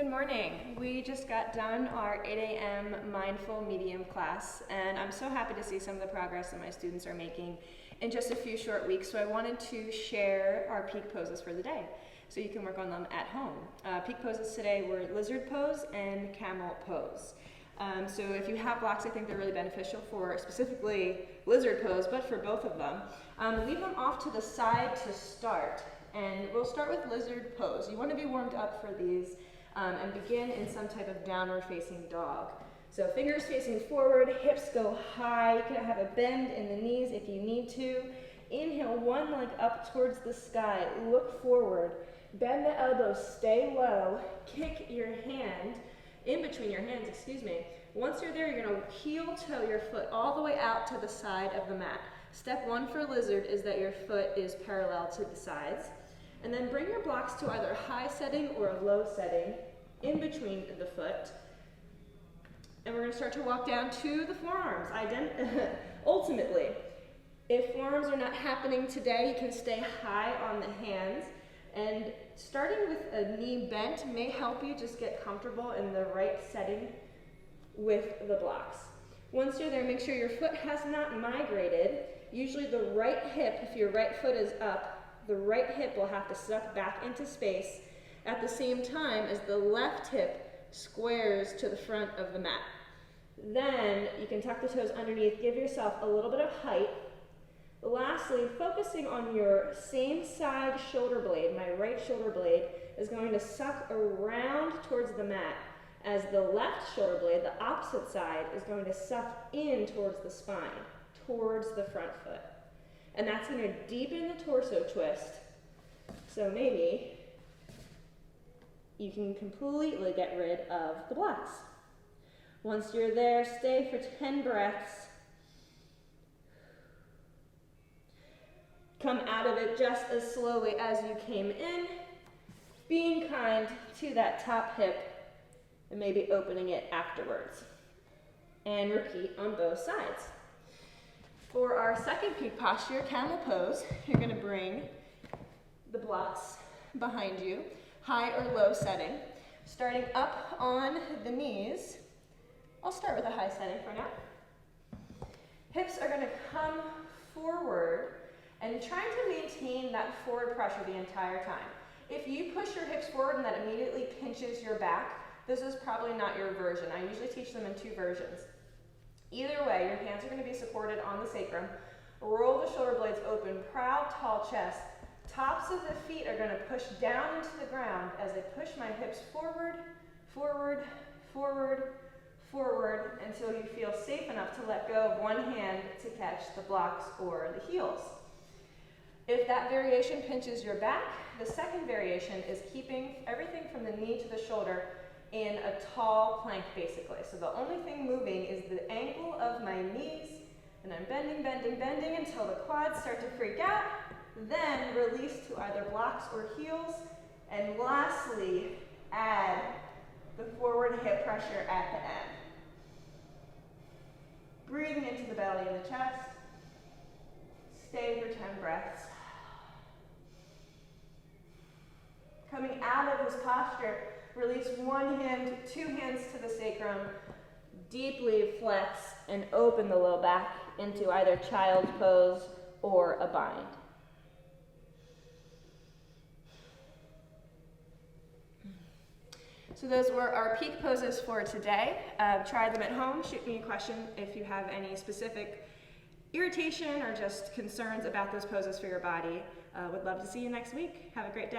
Good morning. We just got done our 8 a.m. mindful medium class, and I'm so happy to see some of the progress that my students are making in just a few short weeks. So I wanted to share our peak poses for the day so you can work on them at home. Peak poses today were lizard pose and camel pose. So if you have blocks, I think they're really beneficial for specifically lizard pose, but for both of them. Leave them off to the side to start, and we'll start with lizard pose. You want to be warmed up for these and begin in some type of downward facing dog. So fingers facing forward, hips go high. You can have a bend in the knees if you need to. Inhale, one leg up towards the sky, look forward, bend the elbows, stay low, kick your hand, in between your hands, Once you're there, you're gonna heel toe your foot all the way out to the side of the mat. Step one for lizard is that your foot is parallel to the sides. And then bring your blocks to either a high setting or a low setting in between the foot. And we're gonna start to walk down to the forearms. Ultimately, if forearms are not happening today, you can stay high on the hands. And starting with a knee bent may help you just get comfortable in the right setting with the blocks. Once you're there, make sure your foot has not migrated. Usually the right hip, if your right foot is up, the right hip will have to suck back into space at the same time as the left hip squares to the front of the mat. Then you can tuck the toes underneath, give yourself a little bit of height. Lastly, focusing on your same side shoulder blade, my right shoulder blade, is going to suck around towards the mat as the left shoulder blade, the opposite side, is going to suck in towards the spine, towards the front foot. And that's going to deepen the torso twist. So maybe you can completely get rid of the blocks. Once you're there, stay for 10 breaths. Come out of it just as slowly as you came in, being kind to that top hip and maybe opening it afterwards. And repeat on both sides. For our second peak posture, camel pose, you're going to bring the blocks behind you, high or low setting. Starting up on the knees, I'll start with a high setting for now. Hips are going to come forward and trying to maintain that forward pressure the entire time. If you push your hips forward and that immediately pinches your back, this is probably not your version. I usually teach them in two versions. Either way, your hands are going to be supported on the sacrum. Roll the shoulder blades open, proud, tall chest. Tops of the feet are going to push down into the ground as I push my hips forward, forward, forward, forward, until you feel safe enough to let go of one hand to catch the blocks or the heels. If that variation pinches your back, the second variation is keeping everything from the knee to the shoulder in a tall plank, basically. So the only thing moving is the angle of my knees, and I'm bending, bending, bending until the quads start to freak out, then release to either blocks or heels, and lastly, add the forward hip pressure at the end. Breathing into the belly and the chest. Stay for 10 breaths. Coming out of this posture, release one hand, two hands to the sacrum, deeply flex and open the low back into either child's pose or a bind. So those were our peak poses for today. Try them at home. Shoot me a question if you have any specific irritation or just concerns about those poses for your body. Would love to see you next week. Have a great day.